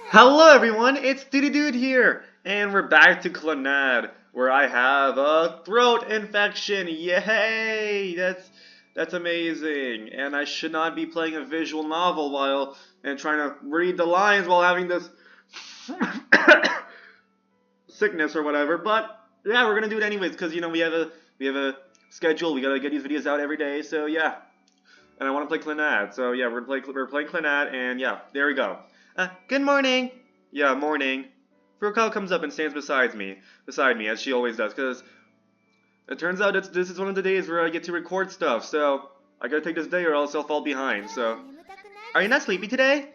Hello everyone, it's Duty Dude here, and we're back to Clannad, where I have a throat infection. Yay! That's amazing. And I should not be playing a visual novel while and trying to read the lines while having this sickness or whatever. But yeah, we're gonna do it anyways, because we have a schedule. We gotta get these videos out every day. So yeah, and I want to play Clannad. So yeah, we're playing Clannad, and yeah, there we go. Good morning. Yeah, morning. Furukawa comes up and stands beside me, as she always does, because it turns out this is one of the days where I get to record stuff, so I gotta take this day or else I'll fall behind, so. Are you not sleepy today?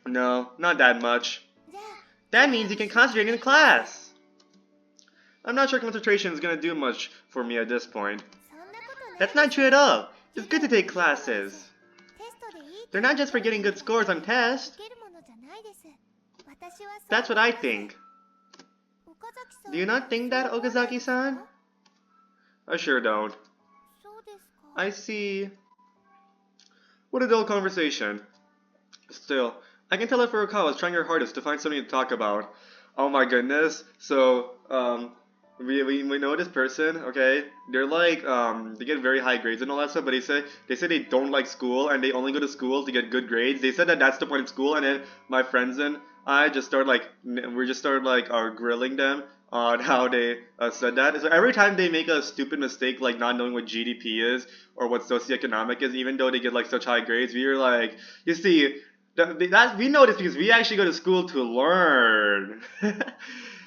No, not that much. That means you can concentrate in class. I'm not sure concentration is gonna do much for me at this point. That's not true at all. It's good to take classes. They're not just for getting good scores on tests. That's what I think. Do you not think that, Okazaki-san? I sure don't. I see. What a dull conversation. Still, I can tell that Furukawa is trying her hardest to find something to talk about. Oh my goodness. So, we know this person, okay? They're like, they get very high grades and all that stuff, but they say they don't like school and they only go to school to get good grades. They said that that's the point of school, and then my friends and I just started grilling them on how they said that. So every time they make a stupid mistake, like not knowing what GDP is or what socioeconomic is, even though they get like such high grades, we were like, you see, that we know this because we actually go to school to learn.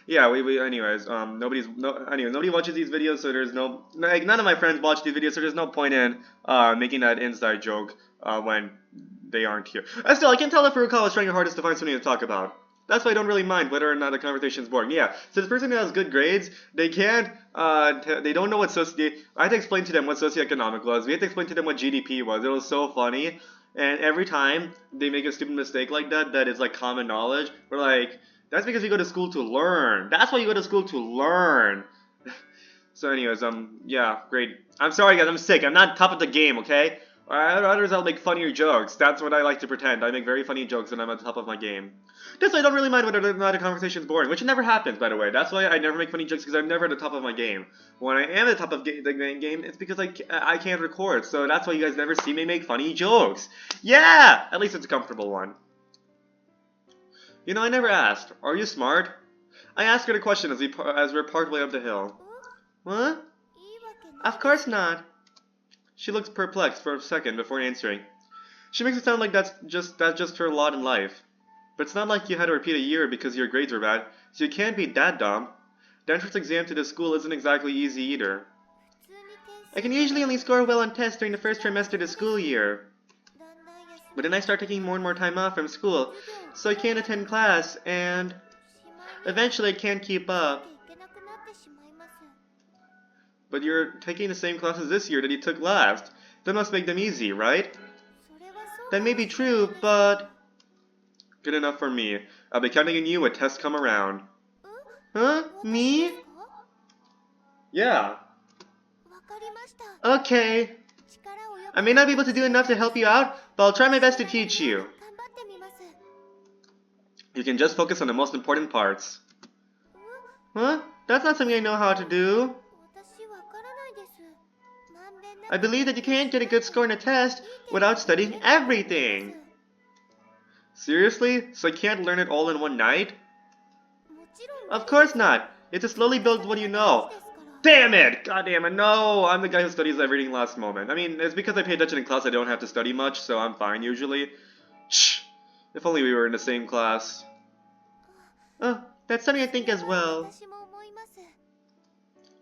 Yeah, we anyways, nobody watches these videos, so there's no, like, none of my friends watch these videos, so there's no point in making that inside joke when they aren't here. Still, I can tell that Furukawa is trying her hardest to find something to talk about. That's why I don't really mind whether or not the conversation is boring. Yeah, so this person who has good grades, they can't, they don't know what I had to explain to them what socioeconomic was. We had to explain to them what GDP was. It was so funny. And every time they make a stupid mistake like that, that is like common knowledge, we're like, that's because you go to school to learn. That's why you go to school to learn. So anyways, yeah, great. I'm sorry guys, I'm sick. I'm not top of the game, okay? Others I'll make funnier jokes. That's what I like to pretend. I make very funny jokes when I'm at the top of my game. That's why I don't really mind whether or not a conversation is boring, which never happens, by the way. That's why I never make funny jokes, because I'm never at the top of my game. When I am at the top of the game, it's because I can't record, so that's why you guys never see me make funny jokes. Yeah! At least it's a comfortable one. You know, I never asked. Are you smart? I asked her the question as we're partway up the hill. What? Of course not. She looks perplexed for a second before answering. She makes it sound like that's just her lot in life. But it's not like you had to repeat a year because your grades were bad, so you can't be that dumb. The entrance exam to this school isn't exactly easy either. I can usually only score well on tests during the first trimester of the school year. But then I start taking more and more time off from school, so I can't attend class, and eventually I can't keep up. But you're taking the same classes this year that you took last. That must make them easy, right? That may be true, but... Good enough for me. I'll be counting on you when tests come around. Huh? Me? Yeah. Okay. I may not be able to do enough to help you out, but I'll try my best to teach you. You can just focus on the most important parts. Huh? That's not something I know how to do. I believe that you can't get a good score in a test without studying everything. Seriously? So I can't learn it all in one night? Of course not. It's to slowly build what you know. Damn it! God damn it, no! I'm the guy who studies everything last moment. I mean, it's because I pay attention in class I don't have to study much, so I'm fine usually. Shh! If only we were in the same class. Oh, that's something I think as well.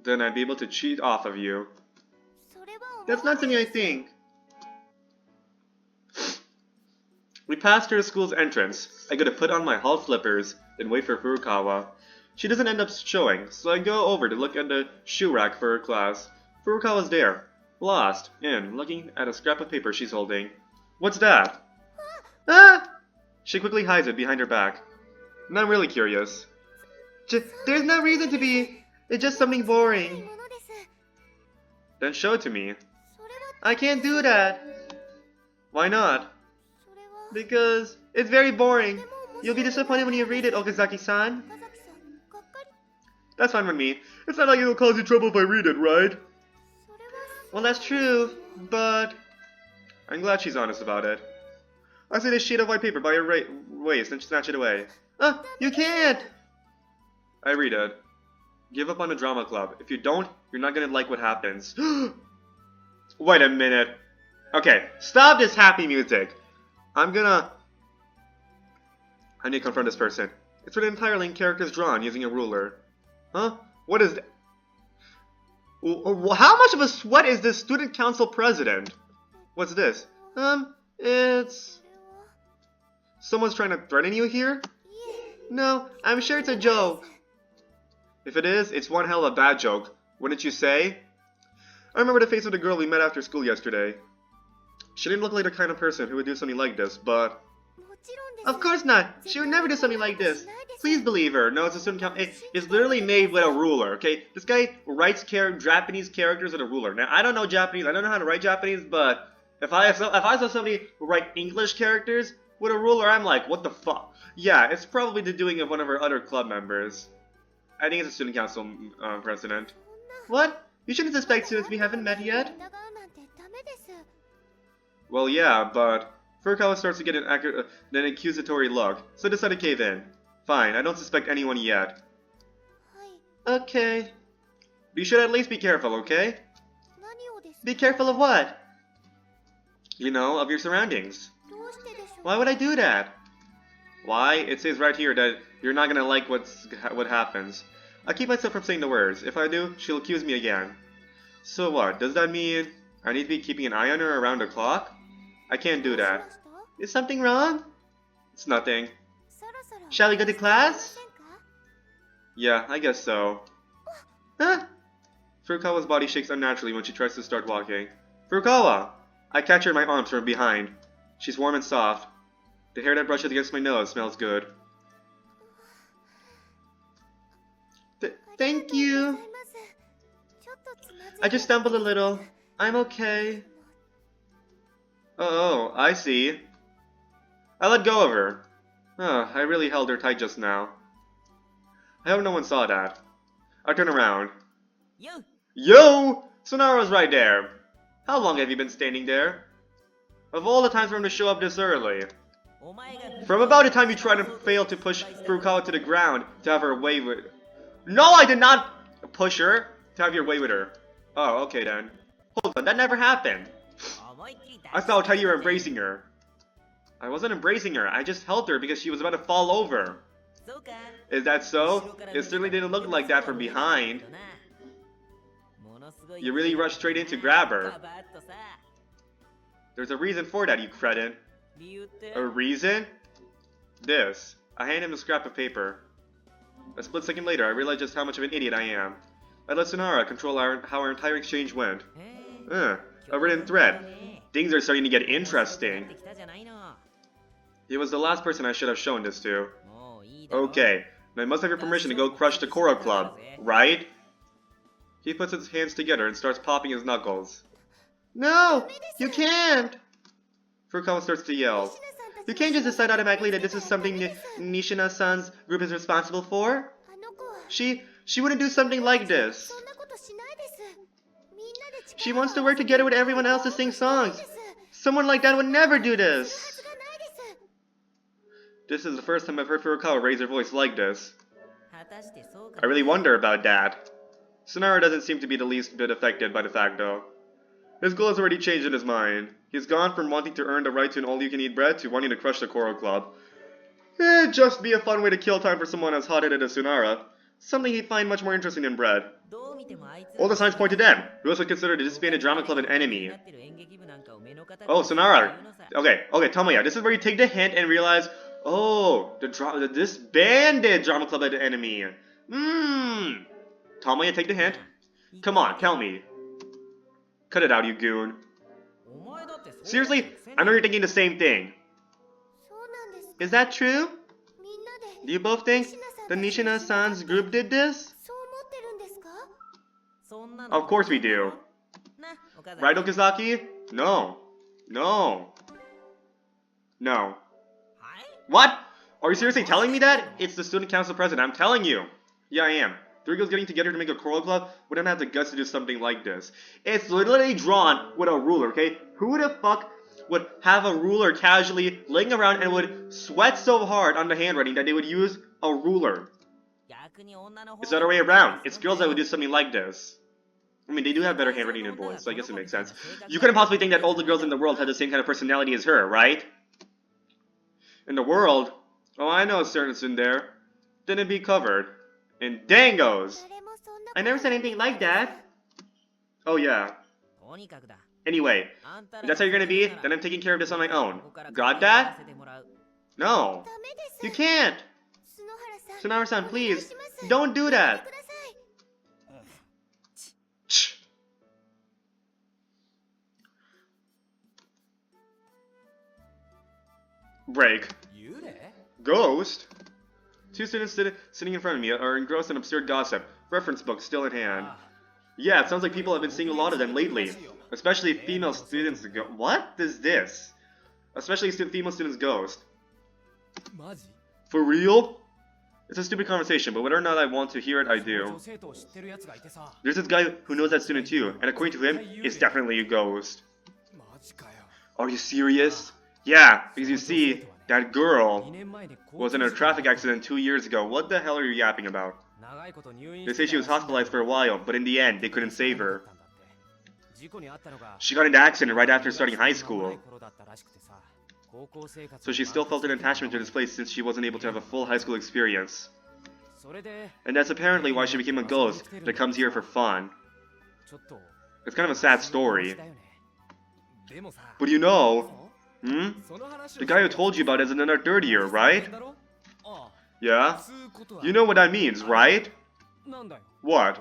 Then I'd be able to cheat off of you. That's not something I think. We passed through the school's entrance. I go to put on my hall slippers, then wait for Furukawa. She doesn't end up showing, so I go over to look at the shoe rack for her class. Furukawa's there, lost, and looking at a scrap of paper she's holding. What's that? Ah! She quickly hides it behind her back. And I'm really curious. There's no reason to be. It's just something boring. Then show it to me. I can't do that. Why not? Because it's very boring. You'll be disappointed when you read it, Okazaki-san. That's fine with me. It's not like it'll cause you trouble if I read it, right? Well, that's true, but... I'm glad she's honest about it. I see this sheet of white paper by your waist and snatch it away. You can't! I read it. Give up on the drama club. If you don't, you're not gonna like what happens. Wait a minute. Okay, stop this happy music. I need to confront this person. It's written entirely in characters drawn using a ruler. Huh? What is that? How much of a sweat is this student council president? What's this? It's... Someone's trying to threaten you here? No, I'm sure it's a joke. If it is, it's one hell of a bad joke. Wouldn't you say? I remember the face of the girl we met after school yesterday. She didn't look like the kind of person who would do something like this, but... Of course not! She would never do something like this! Please believe her. No, it's a student council. It's literally made with a ruler, okay? This guy writes Japanese characters with a ruler. Now, I don't know Japanese. I don't know how to write Japanese, but... If I saw somebody write English characters with a ruler, I'm like, what the fuck? Yeah, it's probably the doing of one of our other club members. I think it's a student council president. What? You shouldn't suspect students we haven't met yet? Well, yeah, but Furukawa starts to get an accusatory look, so I decide to cave in. Fine, I don't suspect anyone yet. Okay. But you should at least be careful, okay? Be careful of what? You know, of your surroundings. Why would I do that? Why? It says right here that you're not gonna like what happens. I keep myself from saying the words. If I do, she'll accuse me again. So what? Does that mean I need to be keeping an eye on her around the clock? I can't do that. Is something wrong? It's nothing. Shall we go to class? Yeah, I guess so. Huh? Furukawa's body shakes unnaturally when she tries to start walking. Furukawa! I catch her in my arms from behind. She's warm and soft. The hair that brushes against my nose smells good. Thank you. I just stumbled a little. I'm okay. Oh, I see. I let go of her. I really held her tight just now. I hope no one saw that. I turn around. Yo! Sonara's right there. How long have you been standing there? Of all the times for him to show up this early. From about the time you tried to fail to push Furukawa to the ground to have her way with... No, I did not push her to have your way with her. Oh, okay then. Hold on, that never happened. I thought how you were embracing her. I wasn't embracing her, I just held her because she was about to fall over. Is that so? It certainly didn't look like that from behind. You really rushed straight in to grab her. There's a reason for that, you cretin. A reason? This. I hand him a scrap of paper. A split second later, I realized just how much of an idiot I am. I let Sonara control how our entire exchange went. A written thread. Things are starting to get interesting. He was the last person I should have shown this to. Okay, now I must have your permission to go crush the Koro Club, right? He puts his hands together and starts popping his knuckles. No! You can't! Furukawa starts to yell. You can't just decide automatically that this is something Nishina-san's group is responsible for? She wouldn't do something like this. She wants to work together with everyone else to sing songs. Someone like that would never do this. This is the first time I've heard Furukawa raise her voice like this. I really wonder about that. Sonara doesn't seem to be the least bit affected by the fact, though. His goal has already changed in his mind. He's gone from wanting to earn the right to an all-you-can-eat bread to wanting to crush the Koro Club. It'd just be a fun way to kill time for someone as hot-headed as Sonara. Something he'd find much more interesting than bread. All the signs point to them. We also consider the disbanded drama club an enemy. Oh, Sonara. Okay, Tomoya, this is where you take the hint and realize, oh, the disbanded drama club is an enemy. Tomoya, take the hint. Come on, tell me. Cut it out, you goon. Seriously? I know you're thinking the same thing. Is that true? Do you both think the Nishina-san's group did this? Of course we do. Right, Okazaki? No. No. No. What? Are you seriously telling me that? It's the student council president. I'm telling you. Yeah, I am. Three girls getting together to make a choral club wouldn't have the guts to do something like this. It's literally drawn with a ruler, okay? Who the fuck would have a ruler casually laying around and would sweat so hard on the handwriting that they would use a ruler? It's the other way around. It's girls that would do something like this. I mean, they do have better handwriting than boys, so I guess it makes sense. You couldn't possibly think that all the girls in the world had the same kind of personality as her, right? In the world? Oh, I know a certain sin there. Then it'd be covered in dangos. I never said anything like that. Oh, yeah. Anyway, if that's how you're gonna be, then I'm taking care of this on my own. Got that? No. You can't. Sunara-san, please. Don't do that. Break. Ghost? Two students sitting in front of me are engrossed in absurd gossip. Reference book still in hand. Yeah, it sounds like people have been seeing a lot of them lately. Especially female students. What is this? Especially female students ghost. For real? It's a stupid conversation, but whether or not I want to hear it, I do. There's this guy who knows that student too, and according to him, it's definitely a ghost. Are you serious? Yeah, because you see, that girl was in a traffic accident 2 years ago. What the hell are you yapping about? They say she was hospitalized for a while, but in the end, they couldn't save her. She got into an accident right after starting high school. So she still felt an attachment to this place since she wasn't able to have a full high school experience. And that's apparently why she became a ghost that comes here for fun. It's kind of a sad story. But you know, the guy who told you about is another third year, right? Yeah? You know what that means, right? What?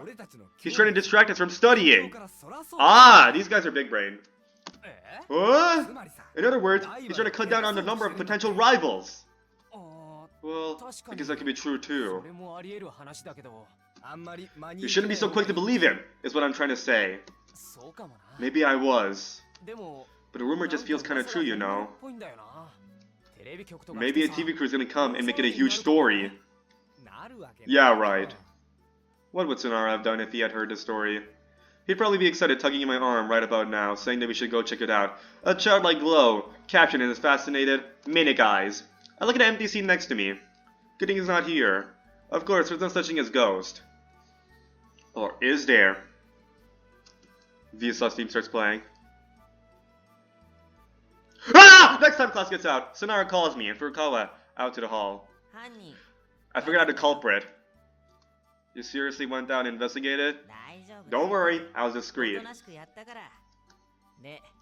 He's trying to distract us from studying. Ah, these guys are big brain. What? In other words, he's trying to cut down on the number of potential rivals. Well, I guess that could be true too. You shouldn't be so quick to believe him, is what I'm trying to say. Maybe I was. But the rumor just feels kind of true, you know. Maybe a TV crew's gonna come and make it a huge story. Yeah, right. What would Sunara have done if he had heard the story? He'd probably be excited tugging in my arm right about now, saying that we should go check it out. A childlike glow, captured in his fascinated, manic eyes. I look at an empty seat next to me. Good thing he's not here. Of course, there's no such thing as ghost. Or is there? VSS theme starts playing. Ah! Next time class gets out, Sunara calls me and Furukawa out to the hall. I figured out the culprit. You seriously went down and investigated? Don't worry, I was discreet.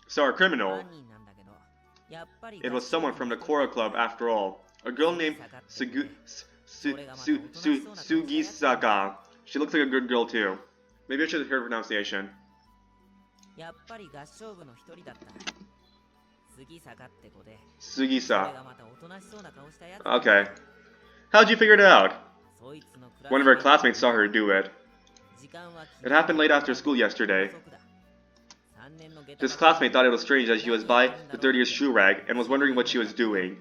So our criminal. It was someone from the choral club after all. A girl named Sugisaka. She looks like a good girl too. Maybe I should hear her pronunciation. Sugisa. Okay. How'd you figure it out? One of her classmates saw her do it. It happened late after school yesterday. This classmate thought it was strange that she was by the 3rd year's shoe rack and was wondering what she was doing.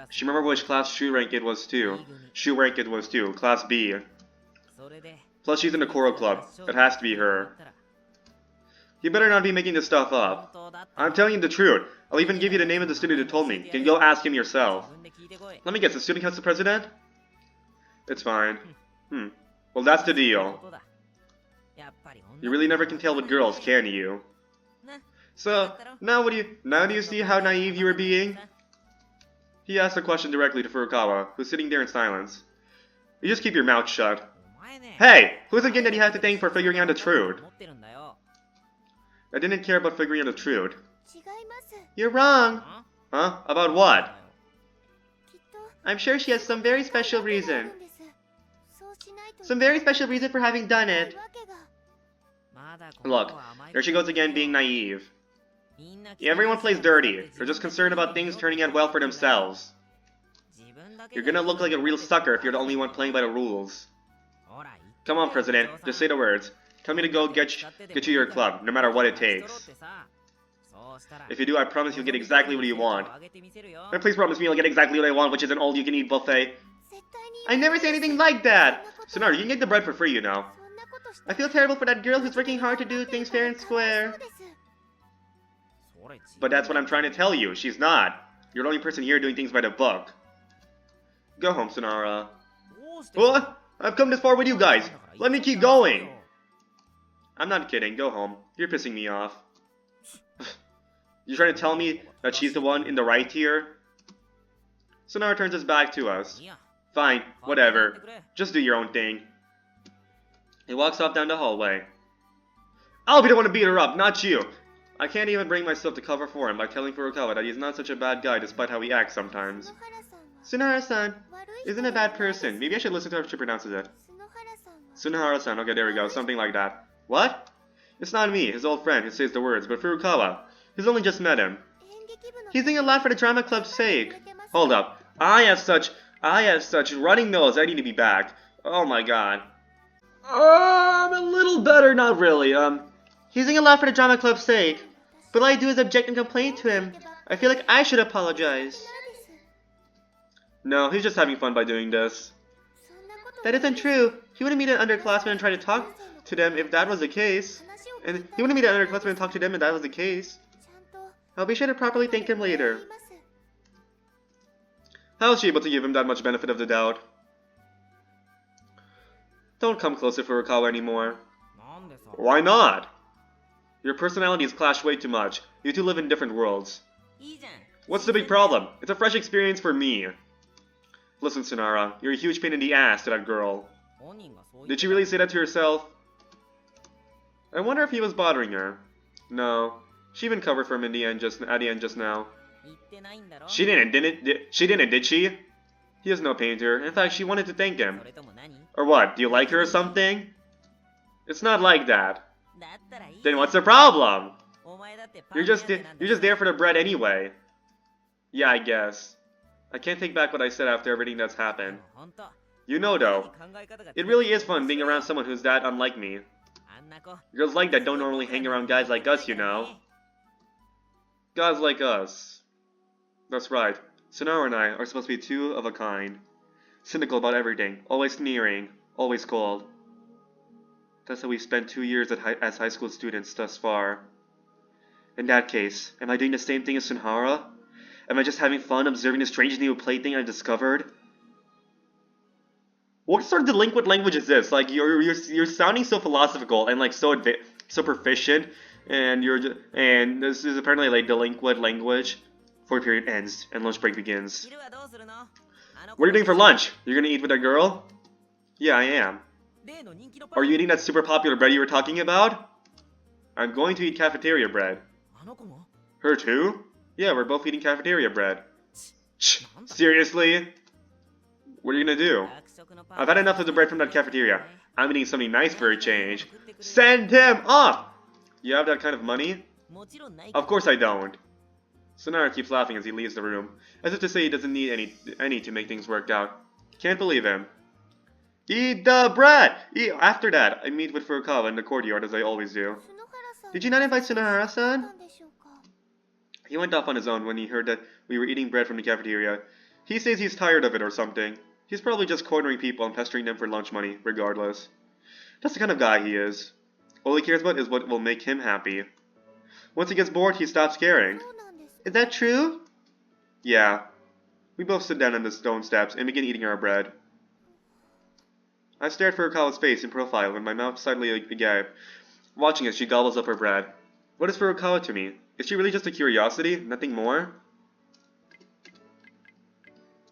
She remembered which class shoe rank it was too. Class B. Plus she's in the choral club. It has to be her. You better not be making this stuff up. I'm telling you the truth. I'll even give you the name of the student who told me. You can go ask him yourself. Let me guess, the student council president? It's fine. Well, that's the deal. You really never can tell with girls, can you? So, now do you see how naive you were being? He asked the question directly to Furukawa, who's sitting there in silence. You just keep your mouth shut. Hey! Who's again that you have to thank for figuring out the truth? I didn't care about figuring out the truth. You're wrong! Huh? About what? I'm sure she has some very special reason. Some very special reason for having done it. Look, there she goes again being naive. Everyone plays dirty. They're just concerned about things turning out well for themselves. You're gonna look like a real sucker if you're the only one playing by the rules. Come on, President, just say the words. Tell me to go get you your club, no matter what it takes. If you do, I promise you'll get exactly what you want. And please promise me you'll get exactly what I want, which is an all-you-can-eat buffet. I never say anything like that! Sonar, you can get the bread for free, you know. I feel terrible for that girl who's working hard to do things fair and square. But that's what I'm trying to tell you. She's not. You're the only person here doing things by the book. Go home, Sonara. What? I've come this far with you guys. Let me keep going. I'm not kidding. Go home. You're pissing me off. You're trying to tell me that she's the one in the right here? Sonara turns his back to us. Fine, whatever. Just do your own thing. He walks off down the hallway. I'll be the one to beat her up, not you. I can't even bring myself to cover for him by telling Furukawa that he's not such a bad guy despite how he acts sometimes. Sunohara-san isn't a bad person. Maybe I should listen to how she pronounces it. Sunohara-san, okay, there we go, something like that. What? It's not me, his old friend, who says the words, but Furukawa. He's only just met him. He's doing a lot for the drama club's sake. Hold up. I have such running nose, I need to be back. Oh my god. I'm a little better, not really, He's doing a lot for the drama club's sake. But all I do is object and complain to him. I feel like I should apologize. No, he's just having fun by doing this. That isn't true. He wouldn't meet an underclassman and try to talk to them if that was the case. And he wouldn't meet an underclassman and talk to them if that was the case. I'll be sure to properly thank him later. How is she able to give him that much benefit of the doubt? Don't come closer for Furukawa anymore. Why not? Your personalities clash way too much. You two live in different worlds. What's the big problem? It's a fresh experience for me. Listen, Sonara, you're a huge pain in the ass to that girl. Did she really say that to herself? I wonder if he was bothering her. No. She even covered for him at the end just now. She didn't, did she? He is no painter. In fact, she wanted to thank him. Or what, do you like her or something? It's not like that. Then what's the problem? You're just there for the bread anyway. Yeah, I guess. I can't take back what I said after everything that's happened. You know though, it really is fun being around someone who's that unlike me. Girls like that don't normally hang around guys like us, you know. Guys like us. That's right. Sonara and I are supposed to be two of a kind. Cynical about everything, always sneering, always cold. That's how we've spent 2 years as high school students thus far. In that case, am I doing the same thing as Sunhara? Am I just having fun observing the strange new plaything I discovered? What sort of delinquent language is this? Like you're sounding so philosophical and like so proficient, and this is apparently like delinquent language. 4 period ends and lunch break begins. What are you doing for lunch? You're gonna eat with that girl? Yeah, I am. Are you eating that super popular bread you were talking about? I'm going to eat cafeteria bread. Her too? Yeah, we're both eating cafeteria bread. Shh, seriously? What are you gonna do? I've had enough of the bread from that cafeteria. I'm eating something nice for a change. Send him off! You have that kind of money? Of course I don't. Sonara keeps laughing as he leaves the room, as if to say he doesn't need any to make things work out. Can't believe him. Eat the bread! After that, I meet with Furukawa in the courtyard as I always do. Did you not invite Sunohara-san? He went off on his own when he heard that we were eating bread from the cafeteria. He says he's tired of it or something. He's probably just cornering people and pestering them for lunch money, regardless. That's the kind of guy he is. All he cares about is what will make him happy. Once he gets bored, he stops caring. Is that true? Yeah. We both sit down on the stone steps and begin eating our bread. I stare at Furukawa's face in profile with my mouth slightly agape, watching as she gobbles up her bread. What is Furukawa to me? Is she really just a curiosity? Nothing more?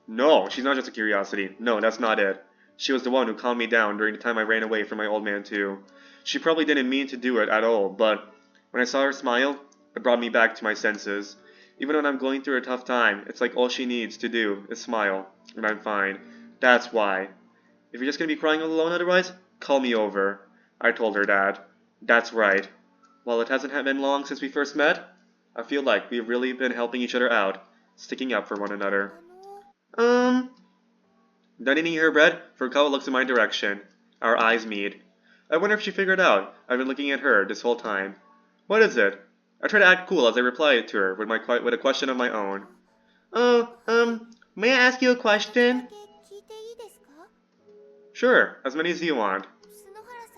No, she's not just a curiosity. No, that's not it. She was the one who calmed me down during the time I ran away from my old man too. She probably didn't mean to do it at all, but when I saw her smile, it brought me back to my senses. Even when I'm going through a tough time, it's like all she needs to do is smile, and I'm fine. That's why. If you're just gonna be crying all alone otherwise, call me over. I told her that. That's right. While it hasn't been long since we first met, I feel like we've really been helping each other out, sticking up for one another. Done eating her bread, Furukawa looks in my direction. Our eyes meet. I wonder if she figured out I've been looking at her this whole time. What is it? I try to act cool as I reply to her with a question of my own. Oh, may I ask you a question? Sure, as many as you want.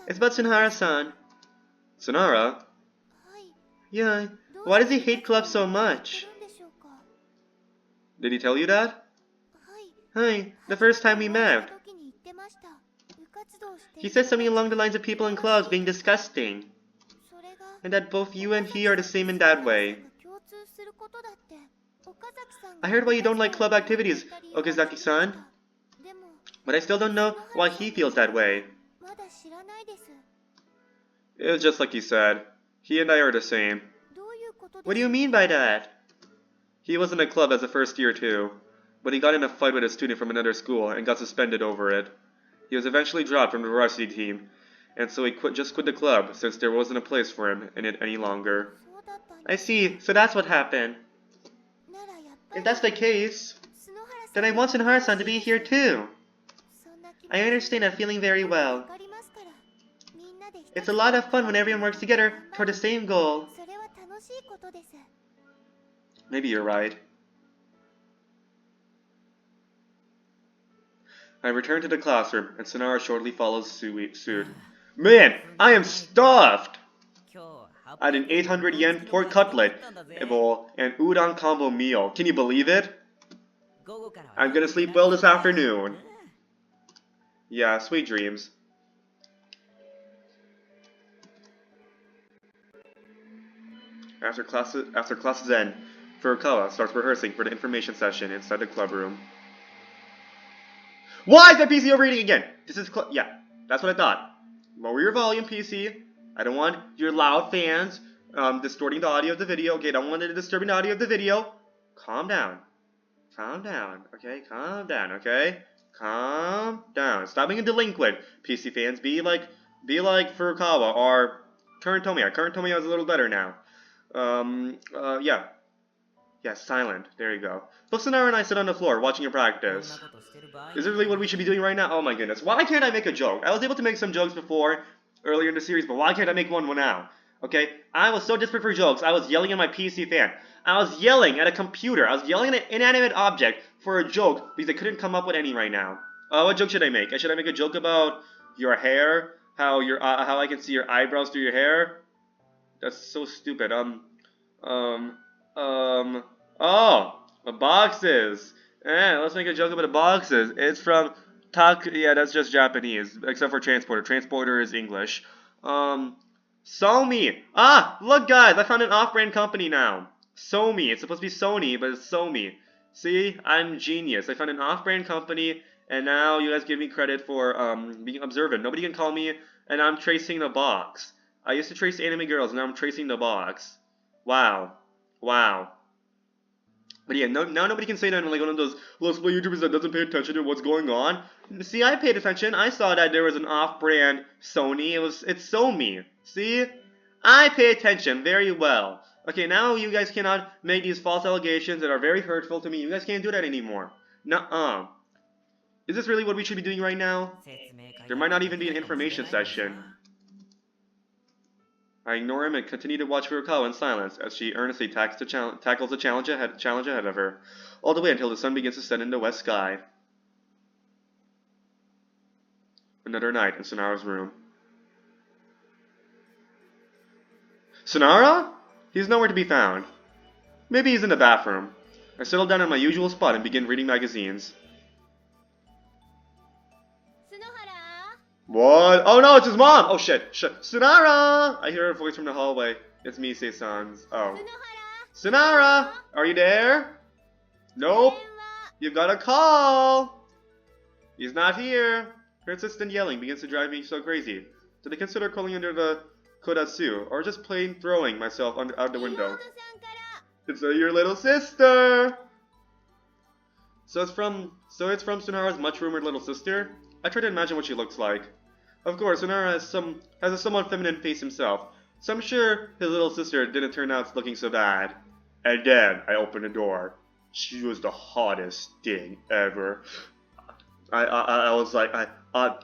It's about Sunhara-san. Sunara? Yeah, why does he hate clubs so much? Did he tell you that? Hi, the first time we met. He said something along the lines of people in clubs being disgusting. And that both you and he are the same in that way. I heard why you don't like club activities, Okazaki-san. But I still don't know why he feels that way. It was just like he said. He and I are the same. What do you mean by that? He was in a club as a first year too, but he got in a fight with a student from another school and got suspended over it. He was eventually dropped from the varsity team, and so he just quit the club since there wasn't a place for him in it any longer. I see, so that's what happened. If that's the case, then I want Sunhara-san to be here too. I understand that feeling very well. It's a lot of fun when everyone works together toward the same goal. Maybe you're right. I return to the classroom, and Sonara shortly follows suit. Man, I am stuffed! I had an 800 yen pork cutlet bowl and udon combo meal. Can you believe it? I'm gonna sleep well this afternoon. Yeah, sweet dreams. After classes end, Furukawa starts rehearsing for the information session inside the club room. Why is my PC overheating again? This is yeah, that's what I thought. Lower your volume, PC. I don't want your loud fans distorting the audio of the video. Okay, I don't want it disturbing the audio of the video. Calm down. Calm down. Okay, calm down. Okay, calm down. Stop being a delinquent, PC fans. Be like Furukawa or Current Tomiya. Current Tomiya is a little better now. Yeah. Yeah, silent. There you go. Sonara and I sit on the floor, watching your practice. Is it really what we should be doing right now? Oh my goodness. Why can't I make a joke? I was able to make some jokes before, earlier in the series, but why can't I make one now? Okay? I was so desperate for jokes, I was yelling at my PC fan. I was yelling at a computer. I was yelling at an inanimate object for a joke, because I couldn't come up with any right now. What joke should I make? Should I make a joke about your hair? How I can see your eyebrows through your hair? That's so stupid. Oh, the boxes. Let's make a joke about the boxes. It's from yeah, that's just Japanese, except for transporter. Transporter is English. Somi. Ah, look guys, I found an off-brand company now. Somi. It's supposed to be Sony, but it's Somi. See, I'm genius. I found an off-brand company, and now you guys give me credit for being observant. Nobody can call me, and I'm tracing the box. I used to trace anime girls, and now I'm tracing the box. Wow. Wow. But yeah, now nobody can say that I'm like one of those let's play YouTubers that doesn't pay attention to what's going on. See, I paid attention. I saw that there was an off-brand Sony. It's Somi. See? I pay attention very well. Okay, now you guys cannot make these false allegations that are very hurtful to me. You guys can't do that anymore. Nuh-uh. Is this really what we should be doing right now? There might not even be an information session. I ignore him and continue to watch Furukawa in silence as she earnestly tackles the challenge ahead of her, all the way until the sun begins to set in the west sky. Another night in Sonara's room. Sonara? He's nowhere to be found. Maybe he's in the bathroom. I settle down in my usual spot and begin reading magazines. What? Oh no, it's his mom! Oh shit, Sunara! I hear her voice from the hallway. It's Mise-san's. Oh. Sunara! Are you there? Nope. You've got a call! He's not here. Her insistent yelling begins to drive me so crazy. Did I consider calling under the Kodatsu, or just plain throwing myself out the window? It's your little sister! So it's from Sunara's much-rumored little sister? I try to imagine what she looks like. Of course, Sonara has a somewhat feminine face himself, so I'm sure his little sister didn't turn out looking so bad. And then I opened the door. She was the hottest thing ever. I was like,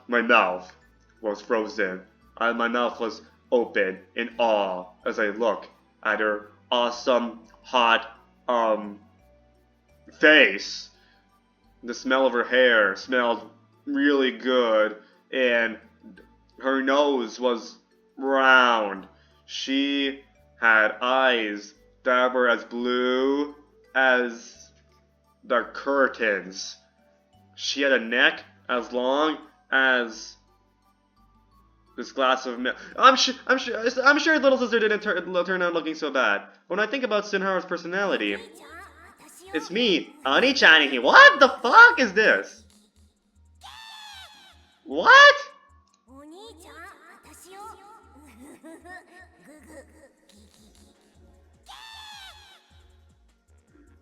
my mouth was frozen. My mouth was open in awe as I looked at her awesome, hot, face. The smell of her hair smelled really good, and her nose was round. She had eyes that were as blue as the curtains. She had a neck as long as this glass of milk. I'm sure little sister didn't turn out looking so bad. When I think about Sinhara's personality, it's me, Oni-chan here. What the fuck is this? What?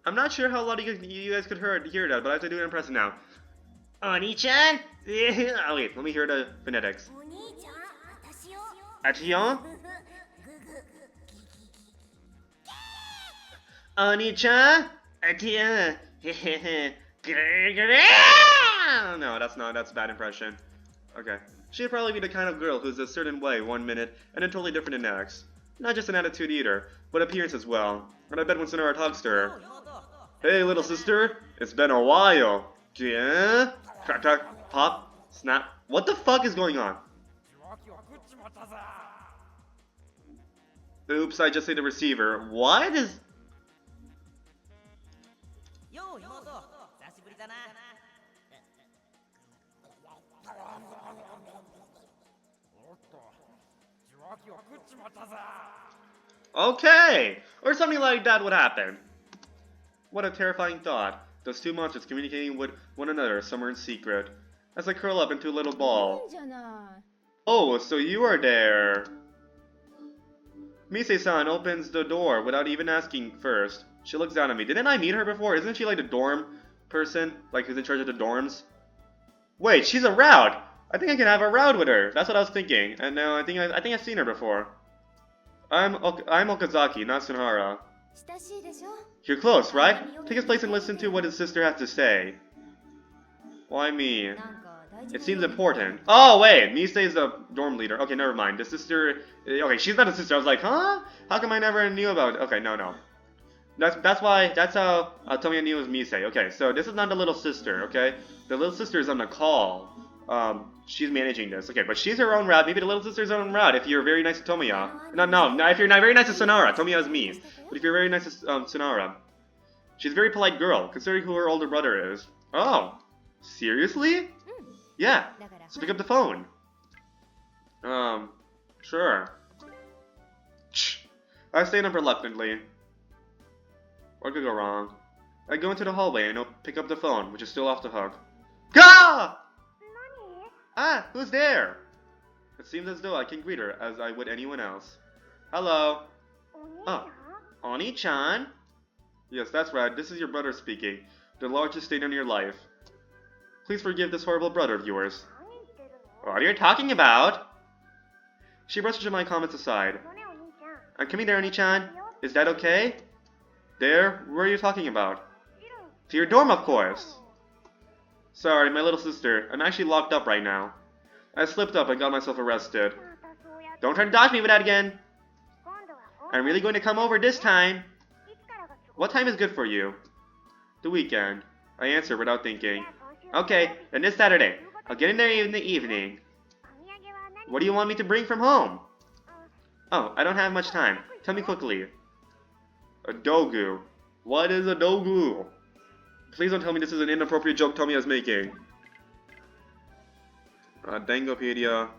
I'm not sure how a lot of you guys could hear that, but I have to do it in person now. Oni-chan? Oh wait, let me hear the phonetics. Attention? Oni-chan? Attention? No, that's a bad impression. Okay. She'd probably be the kind of girl who's a certain way 1 minute and then totally different the next. Not just an attitude either, but appearance as well. And I bet when Sonara talks to her, "Hey, little sister, it's been a while." Yeah? Crack, crack, pop, snap. What the fuck is going on? Oops, I just hit the receiver. What is... Okay! Or something like that would happen. What a terrifying thought. Those two monsters communicating with one another somewhere in secret. As I curl up into a little ball. Oh, so you are there. Mise-san opens the door without even asking first. She looks down at me. Didn't I meet her before? Isn't she like the dorm person? Like who's in charge of the dorms? Wait, she's a route! I think I can have a route with her. That's what I was thinking. And now I think I've seen her before. I'm Okazaki, not Sunhara. You're close, right? Take his place and listen to what his sister has to say. Why me? It seems important. Oh, wait! Mise is the dorm leader. Okay, never mind. The sister... Okay, she's not a sister. I was like, huh? How come I never knew about it? Okay, no. That's how Tomiya knew it was Mise. Okay, so this is not the little sister, okay? The little sister is on the call. She's managing this. Okay, but she's her own route. Maybe the little sister's her own route if you're very nice to Tomiya. No, if you're not very nice to Sonara. Tomiya is me. But if you're very nice to Sonara. She's a very polite girl, considering who her older brother is. Oh, seriously? Yeah, so pick up the phone. Sure. I stand up reluctantly. What could go wrong? I go into the hallway and pick up the phone, which is still off the hook. Gah! Ah, who's there? It seems as though I can greet her as I would anyone else. Hello. Oh, Oni-chan? Yes, that's right. This is your brother speaking. The largest stain in your life. Please forgive this horrible brother of yours. What are you talking about? She brushes my comments aside. I'm coming there, Oni-chan. Is that okay? There? Where are you talking about? To your dorm, of course. Sorry, my little sister. I'm actually locked up right now. I slipped up and got myself arrested. Don't try to dodge me with that again. I'm really going to come over this time. What time is good for you? The weekend. I answer without thinking. Okay, then this Saturday. I'll get in there in the evening. What do you want me to bring from home? Oh, I don't have much time. Tell me quickly. A dogu. What is a dogu? Please don't tell me this is an inappropriate joke Tomiya's making. Dangopedia.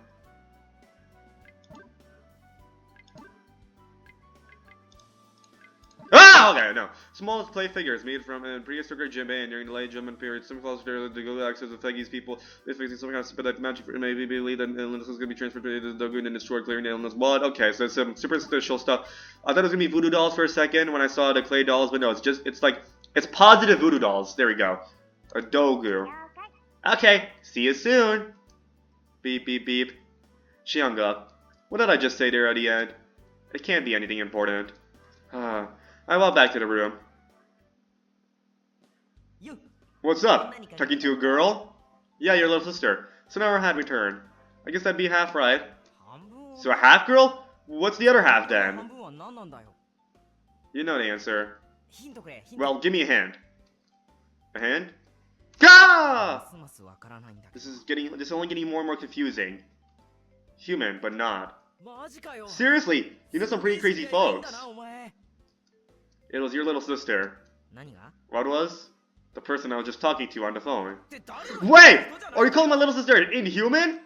Ah! Okay, no. Smallest clay figures made from prehistoric Japan during the late German period. Some close to the good access of Feggies people. If facing some kind of spit magic, maybe believe that illness is going to be transferred to the Dogun and destroy clearing the illness. What? Okay, so it's some superstitious stuff. I thought it was going to be voodoo dolls for a second when I saw the clay dolls, but no, it's positive voodoo dolls. There we go. A dogu. Okay, see you soon. Beep, beep, beep. She hung up. What did I just say there at the end? It can't be anything important. I walked back to the room. What's up? Talking to a girl? Yeah, your little sister. Sonara had returned. I guess that'd be half right. So a half girl? What's the other half then? You know the answer. ヒントくれ、ヒント。 Well, give me a hand. A hand? Gah! ますますわからないんだけど。 This is only getting more and more confusing. Human, but not. マジかよ。 Seriously, you know some pretty crazy 知り合い folks. いんだな、お前。 It was your little sister. 何が？ What was? The person I was just talking to on the phone. って誰が？ Wait! Are you calling my little sister an inhuman?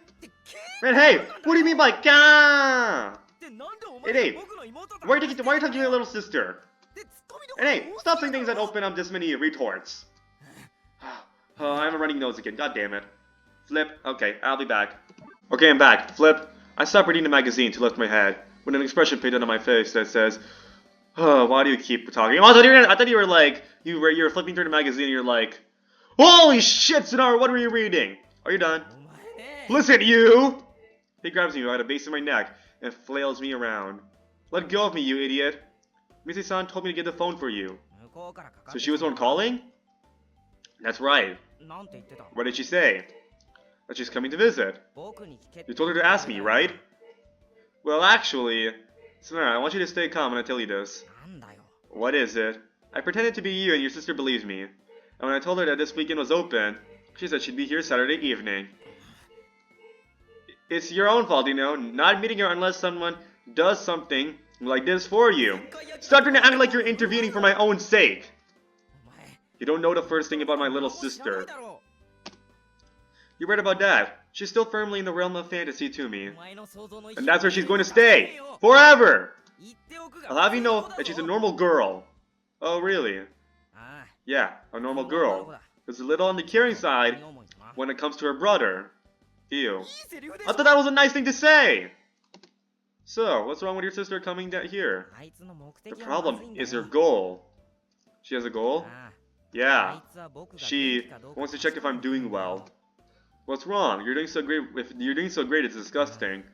Man, hey, what do you mean by gah? ってなんでお前 Hey, が僕の妹と why are you talking to your little sister? ってツッコミどこ And ろ hey, stop saying things that open up this many retorts. Oh, I have a running nose again. God damn it. Flip. Okay, I'll be back. Okay, I'm back. Flip. I stopped reading the magazine to lift my head when an expression painted on my face that says, "Oh, why do you keep talking?" Oh, I thought you were like you were flipping through the magazine and you're like, "Holy shit, Sonara, what were you reading? Are you done?" お前ね。 Listen, you! He grabs me by the base of my neck and flails me around. Let go of me, you idiot. Missy-san told me to get the phone for you. 向こうからかかっ So て she was the one calling? That's right. なんて言ってた？ What did she say? That she's coming to visit. 僕に聞けって You told her to ask me, right? Well, actually, Sonara, I want you to stay calm when I tell you this. なんだよ。 What is it? I pretended to be you and your sister believes me. And when I told her that this weekend was open, she said she'd be here Saturday evening. It's your own fault, you know, not meeting her unless someone does something like this for you. Stop trying to act like you're intervening for my own sake. お前 You don't know the first thing about my little 知らない sister. だろ You're right about that. She's still firmly in the realm of fantasy to う me. お前の想像の And that's where she's going to stay. Forever! 言っておくが I'll have you know that she's a normal girl. Oh, really? ああ Yeah, a normal そんな女の子 girl. だ Who's a little on the caring side 荷重いな when it comes to her brother. Ew. いいセリフでし I ょ thought that was a nice thing to say! So, what's wrong with your sister coming down here? あいつの目 The 的はまずい problem んだ is her よ goal. She has a goal? ああ Yeah. あいつは僕が She 元気かどうか wants to check if I'm doing well. What's wrong? You're doing so great. If you're doing so great, it's disgusting.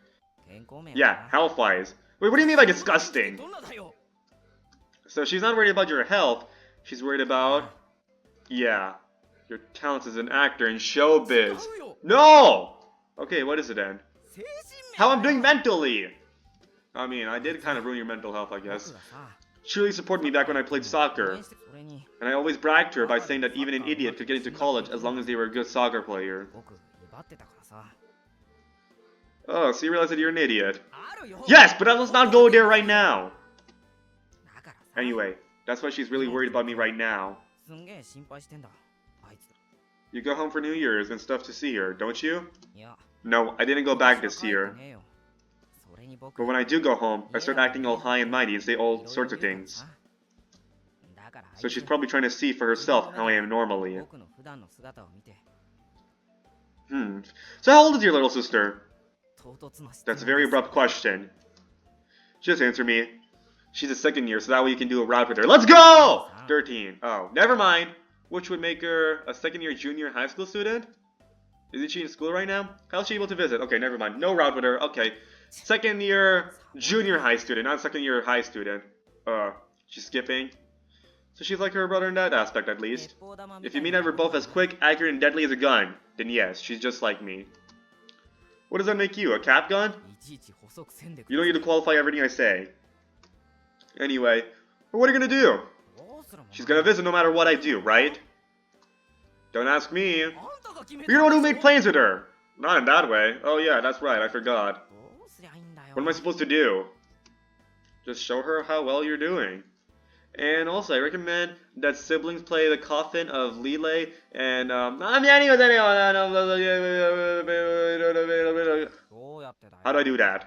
健康面 Yeah, はな health wise. Wait, what do you mean by disgusting? どんなだよ So she's not worried about your health. She's worried about, yeah, your talents as an actor in showbiz. 違うよ No! Okay, what is it then? 精神面 How I'm doing mentally! I mean, I did kind of ruin your mental health, I 僕 guess. がさ She really supported me back when I played 応 soccer. 援してそれに And I always bragged to her by saying that even an idiot could get into college as long as they were a good soccer player. 僕威張ってたからさ Oh, so you realize that you're an idiot. あるよ Yes, but let's not go there right now! だからさ Anyway, that's why she's really worried about me right now. すんげえ心配してんだあいつ You go home for New Year's and stuff to see her, don't you? いや No, I didn't go back 私 this は帰 year. ってねえよそれに僕 But when I do go home, I start acting all high and mighty and say all sorts of things. だからあい So つ she's probably trying to see for herself how I am normally. 僕の普段の姿を見て So how old is your little sister? 唐突な質 That's a 問 very です abrupt question. Just answer me. She's a second year, so that way you can do a route with her. Let's go! 13. Oh, never mind. Which would make her a second year junior high school student? Isn't she in school right now? How's she able to visit? Okay, never mind. No route with her. Okay. Second year junior high student, not second year high student. She's skipping. So she's like her brother in that aspect, at least. 鉄砲玉み If た you い mean な that we're both as quick, accurate, and deadly as a gun, then yes, she's just like me. What does that make you, a cap gun? いちいち補足せんでく You だ don't さ need to qualify everything I say. Anyway, what are you gonna do? どうするも She's gonna visit no matter what I do, right? Don't ask me. あんたが決めた You're the one who んで made しょ plans with her. Not in that way. Oh yeah, that's right, I forgot. どうすりゃいいんだよ What am I supposed to do? Just show her how well you're doing. And also, I recommend that siblings play the coffin of Lile and, どうやってだよ How do I do that?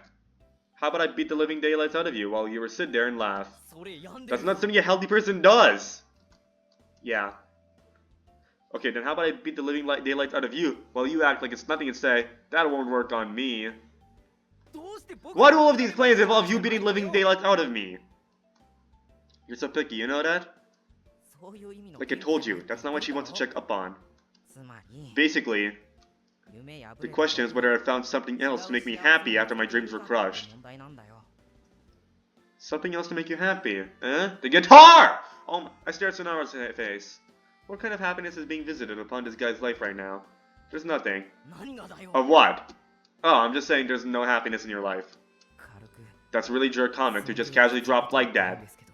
How about I beat the living daylights out of you while you were sit there and laugh? それ病んで That's る not something a healthy person does! Yeah. Okay, then how about I beat the living daylights out of you while you act like it's nothing and say, that won't work on me. どうして僕 Why do all of these plans involve you beating living daylights out of me? You're so picky, you know that? そういう意味の Like I told you, that's not what she wants to check up on. つまり Basically, 夢破 the れた question is whether I found something else to make me happy after my dreams were crushed. 問題なんだよ Something else to make you happy, eh? The guitar! Oh, I stare at Sonara's face. What kind of happiness is being visited upon this guy's life right now? There's nothing. 何がだよ Of what? Oh, I'm just saying there's no happiness in your life. 軽く That's a really jerk comment to just casually drop like that. ですけど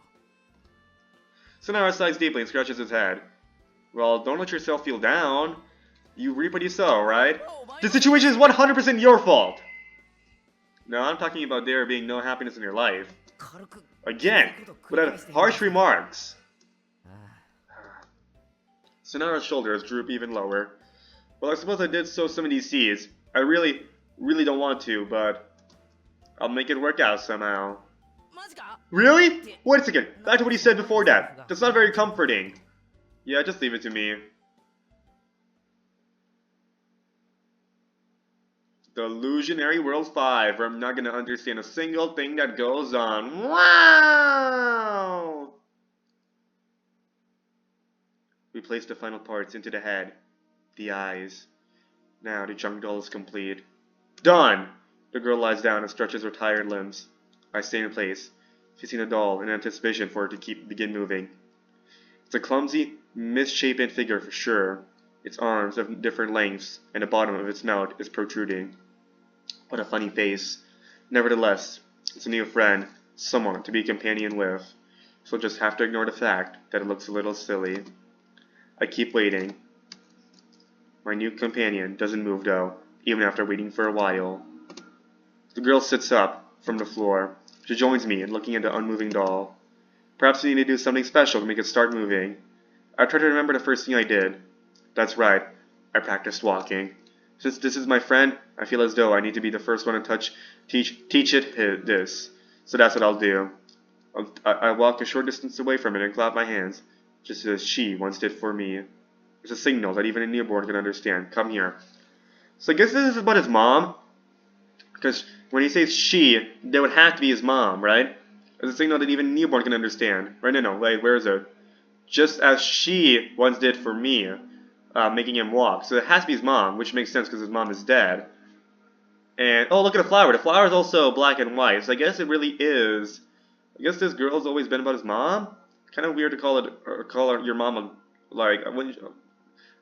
Sonara sighs deeply and scratches his head. Well, don't let yourself feel down. You reap what you sow, right? The situation is 100% your fault! No, I'm talking about there being no happiness in your life. Again, without harsh remarks. Sonara's shoulders droop even lower. Well, I suppose I did sow some of these seeds. I really don't want to, but I'll make it work out somehow. Really? Wait a second, back to what you said before that. That's not very comforting. Yeah, just leave it to me. The Illusionary World 5, where I'm not gonna understand a single thing that goes on. Wow! We place the final parts into the head, the eyes. Now the junk doll is complete. Done! The girl lies down and stretches her tired limbs. I stay in place, facing the doll in anticipation for it to begin moving. It's a clumsy, misshapen figure for sure. Its arms of different lengths, and the bottom of its mouth is protruding. What a funny face. Nevertheless, it's a new friend, someone to be a companion with, so I'll just have to ignore the fact that it looks a little silly. I keep waiting. My new companion doesn't move though, even after waiting for a while. The girl sits up from the floor. She joins me in looking at the unmoving doll. Perhaps we need to do something special to make it start moving. I try to remember the first thing I did. That's right, I practiced walking. Since this is my friend, I feel as though I need to be the first one to teach it this. So that's what I'll do. I walk a short distance away from it and clap my hands, just as she once did for me. It's a signal that even a newborn can understand. Come here. So I guess this is about his mom, because when he says she, there would have to be his mom, right? It's a signal that even a newborn can understand. Right? No, wait, where is it? Just as she once did for me, making him walk. So it has to be his mom, which makes sense because his mom is dead. And, oh, look at the flower. The flower is also black and white, so I guess it really is. I guess this girl's always been about his mom? Kind of weird to call her your mom, like,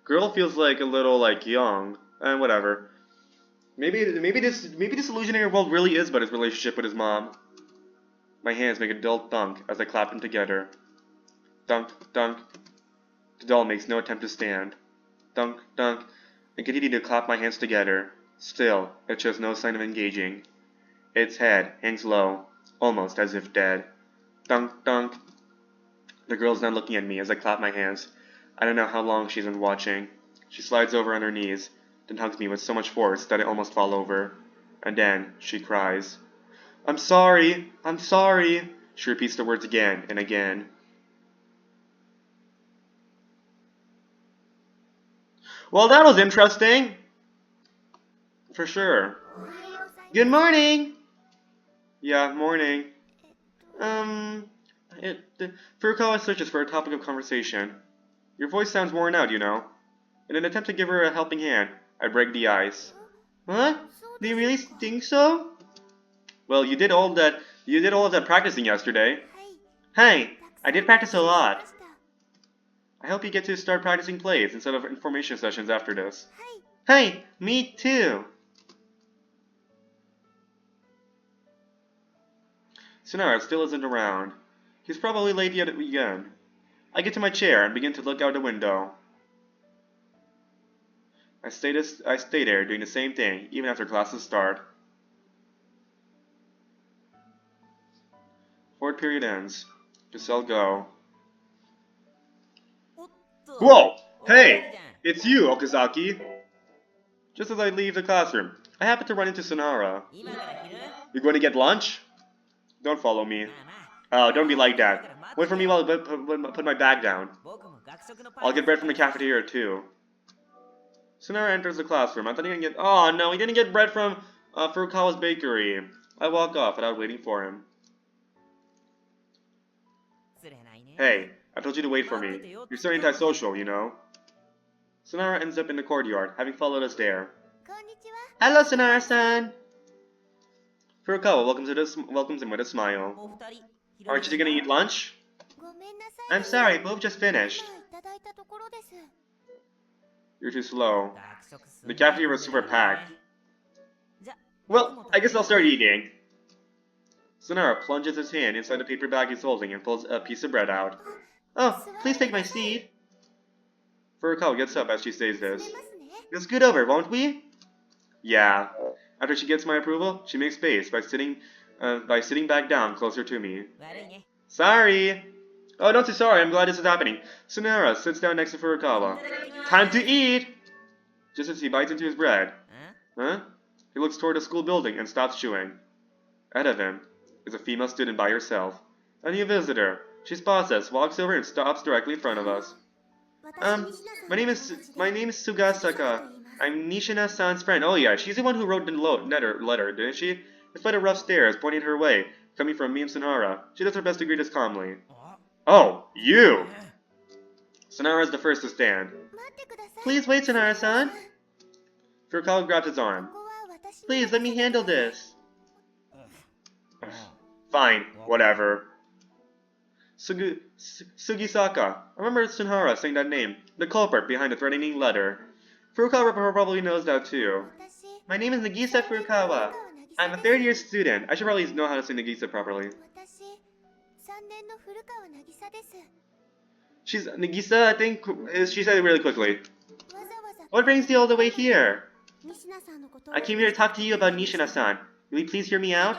girl feels like a little, like, young. And whatever. Maybe this illusionary world really is about his relationship with his mom. My hands make a dull thunk as I clap them together. Dunk, dunk. The doll makes no attempt to stand. Dunk, dunk. I continue to clap my hands together. Still, it shows no sign of engaging. Its head hangs low, almost as if dead. Dunk, dunk. The girl's not looking at me as I clap my hands. I don't know how long she's been watching. She slides over on her knees, then hugs me with so much force that I almost fall over. And then she cries. I'm sorry, I'm sorry. She repeats the words again and again. Well, that was interesting. For sure. Good morning. Yeah, morning. Furukawa searches for a topic of conversation. Your voice sounds worn out, you know. In an attempt to give her a helping hand, I break the ice. What? Do you really think so? Well, you did all that practicing yesterday. Hey, I did practice a lot. I hope you get to start practicing plays instead of information sessions after this. Hey, me too. Sonara still isn't around. He's probably late yet again. I get to my chair and begin to look out the window. I stay there doing the same thing, even after classes start. Fourth period ends. Guess I'll go. Whoa! Hey! It's you, Okazaki! Just as I leave the classroom, I happen to run into Sonara. You going to get lunch? Don't follow me. Oh, don't be like that. Wait for me while I put my bag down. I'll get bread from the cafeteria too. Sonara enters the classroom. I thought he didn't get... Oh no, he didn't get bread from Furukawa's bakery. I walk off without waiting for him. Hey, I told you to wait for me. You're so antisocial, you know. Sonara ends up in the courtyard, having followed us there. Hello, Sonara-san! Furukawa welcomes him with a smile. Aren't you gonna eat lunch? I'm sorry, both just finished. You're too slow. The cafeteria was super packed. Well, I guess I'll start eating. Sonara plunges his hand inside the paper bag he's holding and pulls a piece of bread out. Oh, please take my seat. Furukawa gets up as she says this. Let's scoot over, won't we? Yeah. After she gets my approval, she makes space by sitting back down closer to me. 悪いね。 Sorry. Oh, don't say sorry. I'm glad this is happening. Sunara sits down next to Furukawa. Time to eat! Just as he bites into his bread. ん Huh? He looks toward a school building and stops chewing. Ahead of him is a female student by herself. A new visitor. She spots us, walks over, and stops directly in front of us. My name is Sugasaka. I'm Nishina-san's friend. Oh yeah, she's the one who wrote the letter, didn't she? Despite a rough stares pointing her way, coming from me and Sonara, she does her best to greet us calmly. あ Oh, you! え Sonara is the first to stand. Please wait, Sonara-san. Furukawa grabs his arm. Please, let me handle this. Fine, whatever. Sugisaka. I remember Sunhara saying that name, the culprit behind the threatening letter. Furukawa probably knows that too. My name is Nagisa Furukawa. I'm a third-year student. I should probably know how to say Nagisa properly. She's Nagisa, I think. She said it really quickly. What brings you all the way here? I came here to talk to you about Nishina-san. Will you please hear me out?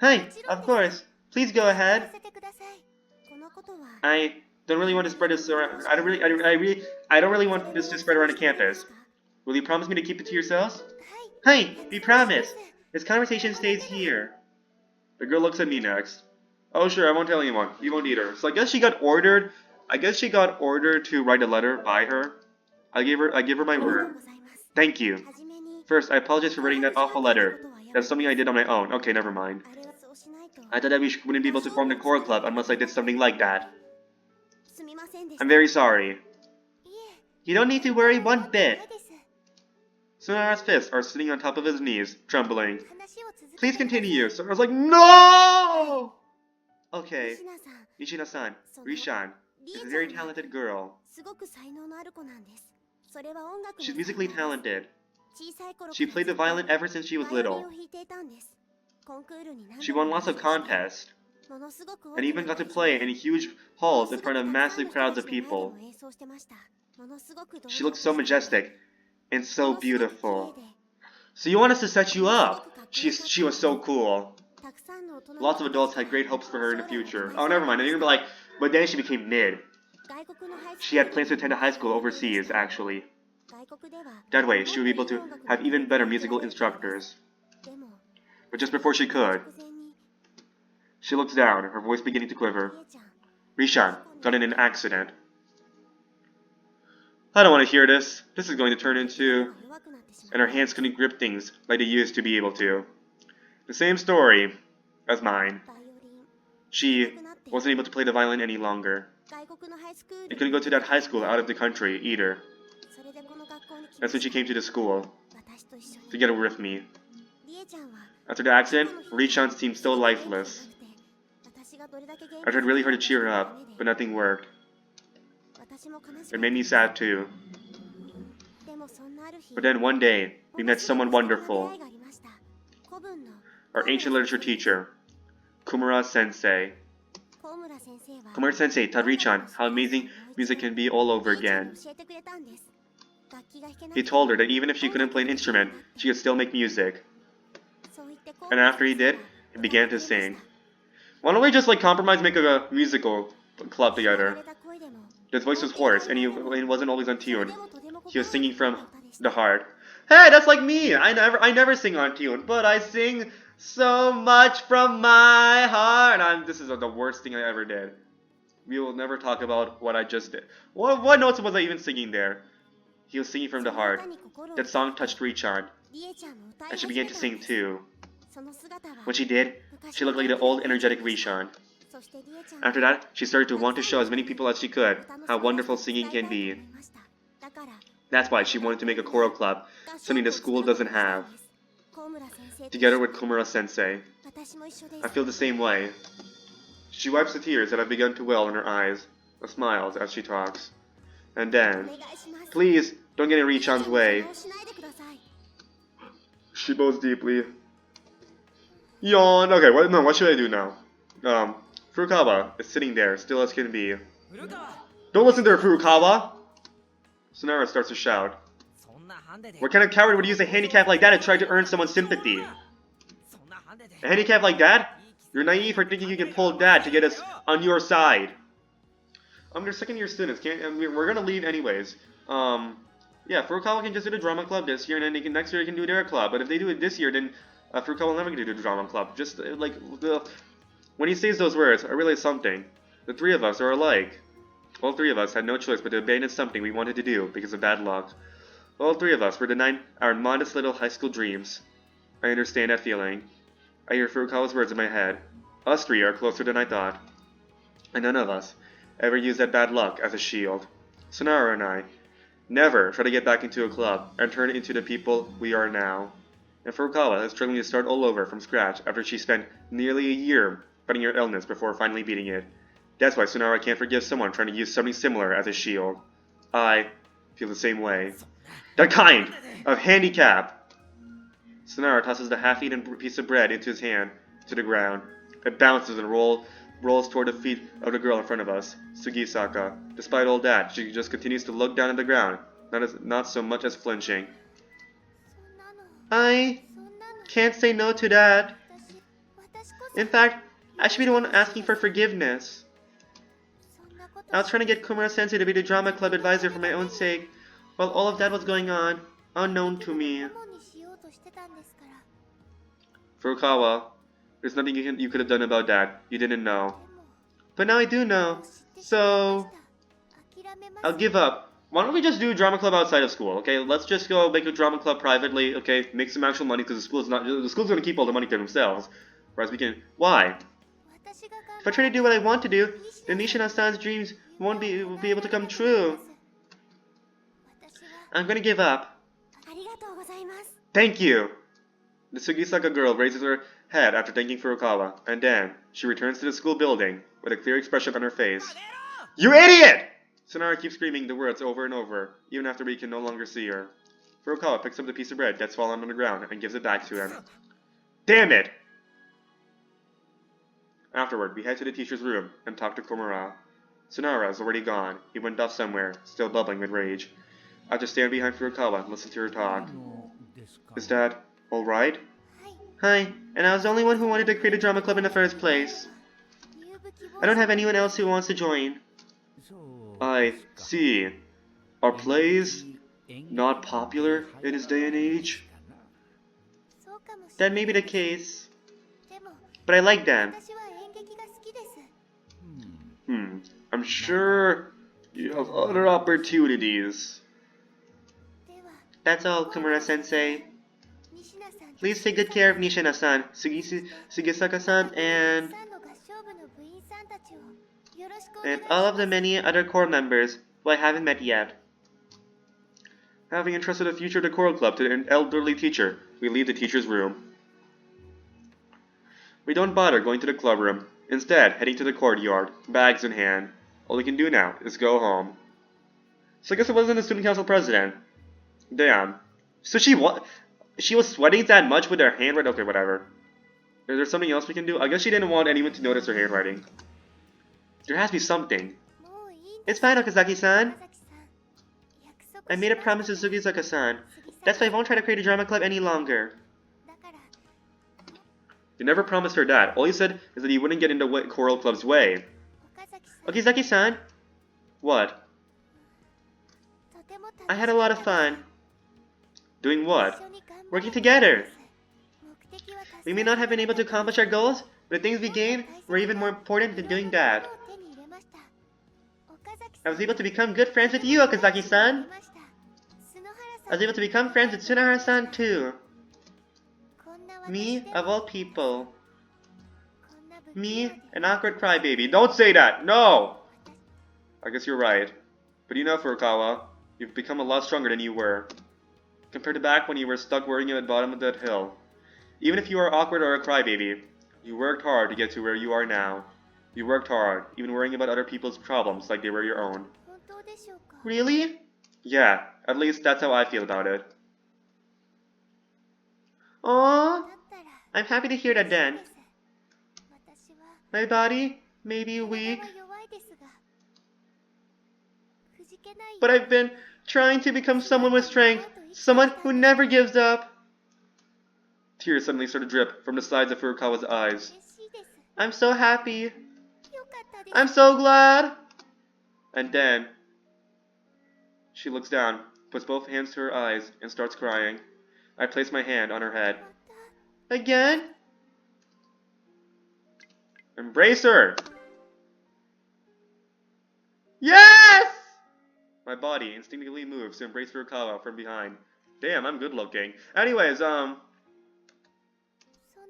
Hi, of course. Please go ahead. I don't really want to spread this around. I don't really want this to spread around the campus. Will you promise me to keep it to yourselves? Hi, we promise. This conversation stays here. The girl looks at me next. Oh sure, I won't tell anyone. You won't either. So I guess she got ordered. To write a letter by her. I give her my word. Thank you. First, I apologize for writing that awful letter. That's something I did on my own. Okay, never mind. I thought that we wouldn't be able to form the choral club unless I did something like that. I'm very sorry. You don't need to worry one bit. Sonara's fists are sitting on top of his knees, trembling. Please continue. Sonara's like, no! Okay. Nishina-san, Rishan, is a very talented girl. She's musically talented. She played the violin ever since she was little. She won lots of contests, and even got to play in huge halls in front of massive crowds of people. She looks so majestic and so beautiful. So you want us to set you up? She was so cool. Lots of adults had great hopes for her in the future. Oh, never mind. And you're gonna be like, but then she became mid. She had plans to attend a high school overseas, actually. That way, she would be able to have even better musical instructors. But just before she could, she looks down, her voice beginning to quiver. Rishan got in an accident. I don't want to hear this. This is going to turn into... And her hands couldn't grip things like they used to be able to. The same story as mine. She wasn't able to play the violin any longer. And couldn't go to that high school out of the country either. That's when she came to the school. Together with me. After the accident, Rishan seemed so lifeless. I tried really hard to cheer her up, but nothing worked. It made me sad too. But then one day, we met someone wonderful. Our ancient literature teacher, Kumura Sensei. Kumura Sensei taught Richan how amazing music can be all over again. He told her that even if she couldn't play an instrument, she could still make music. And after he did, he began to sing. Why don't we just like compromise, make a musical club together? His voice was hoarse, and he wasn't always on tune. He was singing from the heart. Hey, that's like me! I never sing on tune, but I sing so much from my heart. This is the worst thing I ever did. We will never talk about what I just did. What notes was I even singing there? He was singing from the heart. That song touched Richard, and she began to sing too. When she did, she looked like the old energetic Rishan. After that, she started to want to show as many people as she could how wonderful singing can be. That's why she wanted to make a choral club, something the school doesn't have. Together with Komura Sensei. I feel the same way. She wipes the tears that have begun to well in her eyes, and smiles as she talks. And then, please, don't get in Richan's way. She bows deeply. Yawn. Okay, what should I do now? Furukawa is sitting there, still as can be. 古川 Don't listen to her, Furukawa! Sonara starts to shout. そんなハンデで What kind of coward would use a handicap like that to try to earn someone's sympathy? そんなハンデで A handicap like that? You're naive for thinking you can pull that to get us on your side. They're second year students. We're gonna leave anyways. Yeah, Furukawa can just do the drama club this year, and then next year they can do their club. But if they do it this year, then Furukawa will never get to do the drama club. Just like when he says those words, I realize something. The three of us are alike. All three of us had no choice but to abandon something we wanted to do because of bad luck. All three of us were denied our modest little high school dreams. I understand that feeling. I hear Furukawa's words in my head. Us three are closer than I thought. And none of us ever used that bad luck as a shield. Sonara and I never try to get back into a club and turn into the people we are now. And Furukawa is struggling to start all over from scratch after she spent nearly a year fighting her illness before finally beating it. That's why Sonara can't forgive someone trying to use something similar as a shield. I feel the same way. That kind of handicap! Sonara tosses the half-eaten piece of bread into his hand, to the ground. It bounces and rolls toward the feet of the girl in front of us, Sugisaka. Despite all that, she just continues to look down at the ground, not so much as flinching. I can't say no to that. In fact, I should be the one asking for forgiveness. I was trying to get Komura-sensei to be the drama club advisor for my own sake, while all of that was going on, unknown to me. Furukawa, there's nothing you could have done about that. You didn't know. But now I do know. So I'll give up. Why don't we just do drama club outside of school? Okay, let's just go make a drama club privately. Okay, make some actual money because the school's gonna keep all the money to themselves. Whereas we can. Why? If I try to do what I want to do, then Nishina-san's dreams won't be able to come true. I'm gonna give up. Thank you. The Sugisaka girl raises her head after thanking Furukawa, and then she returns to the school building with a clear expression on her face. You idiot! Sonara keeps screaming the words over and over, even after we can no longer see her. Furukawa picks up the piece of bread that's fallen on the ground and gives it back to him. Damn it! Afterward, we head to the teacher's room and talk to Komura. Sonara is already gone. He went off somewhere, still bubbling with rage. I just stand behind Furukawa and listen to her talk. Is that alright? Hi, and I was the only one who wanted to create a drama club in the first place. I don't have anyone else who wants to join. I see. Are plays not popular in this day and age? That may be the case. But I like them. I'm sure you have other opportunities. That's all, Komura-sensei. Please take good care of Nishina-san, Sugisaka-san, and all of the many other core members who I haven't met yet. Having entrusted the future of the choral club to an elderly teacher, we leave the teacher's room. We don't bother going to the club room, instead heading to the courtyard, bags in hand. All we can do now is go home. So I guess it wasn't the student council president. Damn. So she was sweating that much with her handwriting? Okay, whatever. Is there something else we can do? I guess she didn't want anyone to notice her handwriting. There has to be something. It's fine, Okazaki-san. I made a promise to Sugisaka-san. That's why I won't try to create a drama club any longer. You never promised her that. All you said is that you wouldn't get in the choral club's way. Okazaki-san? What? I had a lot of fun. Doing what? Working together. We may not have been able to accomplish our goals, but the things we gained were even more important than doing that. I was able to become good friends with you, Okazaki-san. I was able to become friends with Tsunahara-san too. Me, of all people. Me, an awkward crybaby. Don't say that! No! I guess you're right. But you know, Furukawa, you've become a lot stronger than you were. Compared to back when you were stuck worrying at the bottom of that hill. Even if you are awkward or a crybaby, you worked hard to get to where you are now. You worked hard, even worrying about other people's problems like they were your own. Really? Yeah, at least that's how I feel about it. Aww, I'm happy to hear that then. My body maybe 体は weak, 弱いですが、くじけない but I've been trying to become someone with strength, someone who never gives up. Tears suddenly started to drip from the sides of Furukawa's eyes. 嬉しいです。 I'm so happy. よかったです。 I'm so glad. And then she looks down, puts both hands to her eyes, and starts crying. I place my hand on her head. また Again? Embrace her! Yes! My body instinctively moves to embrace Furukawa from behind. Damn, I'm good looking. Anyways, そん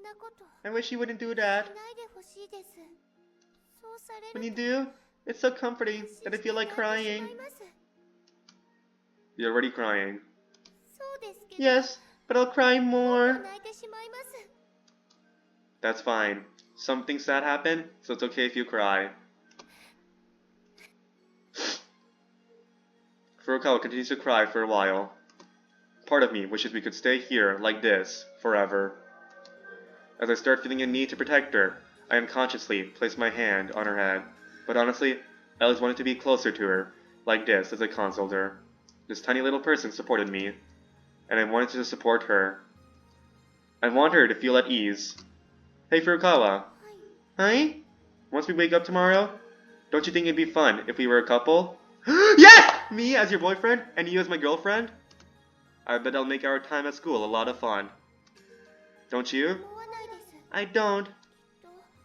なこと I wish you wouldn't do し that. ないでほしいです。そうされ When る you と do, it's so comforting 安心 that I して feel like 泣いてし crying. まいます。 You're already crying. そうですけど、 Yes, but I'll cry もっ more. と泣いてしまいます。 That's fine. Something sad happened, so it's okay if you cry. Furukawa continues to cry for a while. Part of me wishes we could stay here, like this, forever. As I start feeling a need to protect her, I unconsciously place my hand on her head. But honestly, I always wanted to be closer to her, like this, as I consoled her. This tiny little person supported me, and I wanted to support her. I want her to feel at ease. Hey Furukawa. はい。 Hi? Once we wake up tomorrow, don't you think it'd be fun if we were a couple? Yes! Me as your boyfriend, and you as my girlfriend? I bet that'll make our time at school a lot of fun. Don't you? 思わないです。 I don't. と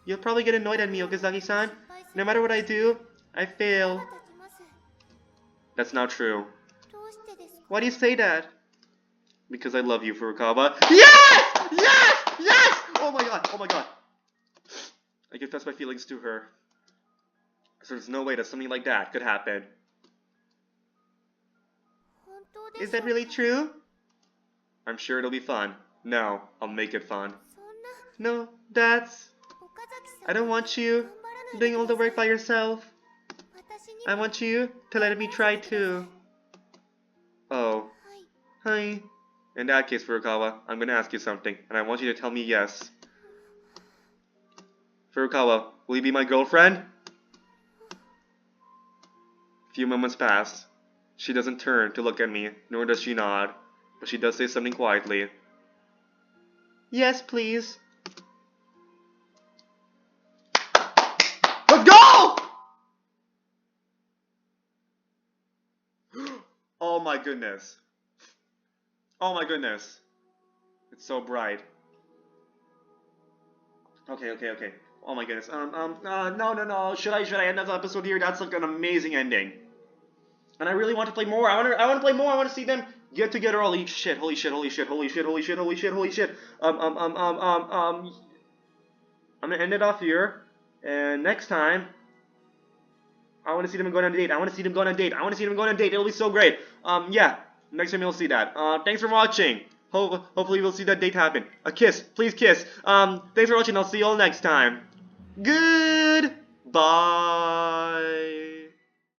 You'll probably get annoyed at me, Okazaki-san. 失敗す No る matter what I do, I 腹 fail. が立ちます。 That's not true. どうしてですか？ Why do you say that? Because I love you, Furukawa. Yes! Yes! Yes! Oh my god, oh my god. I confess my feelings to her. So there's no way that something like that could happen. 本当で Is しょ that う really か？ true? I'm sure it'll be fun. No, I'll make it fun. そんな No, that's... 岡崎さん I don't want you 頑張らない doing で all く the ださ work by い。 yourself. 私に I も want you to let me try too. Oh, はい。 hi. In that case, Furukawa, I'm gonna ask you something, and I want you to tell me yes. Furukawa, will you be my girlfriend? A few moments pass. She doesn't turn to look at me, nor does she nod, but she does say something quietly. Yes, please. Let's go! Oh my goodness. Oh my goodness. It's so bright. Okay. Oh my goodness. No. Should I end this episode here? That's like an amazing ending. And I really want to play more. I want to play more. I want to see them get together. Holy shit. I'm gonna end it off here. And next time, I want to see them going on a date. I want to see them going on a date. It'll be so great. Yeah. Next time you'll see that. Thanks for watching. Hopefully we'll see that date happen. A kiss. Please kiss. Thanks for watching. I'll see you all next time. Goodbye.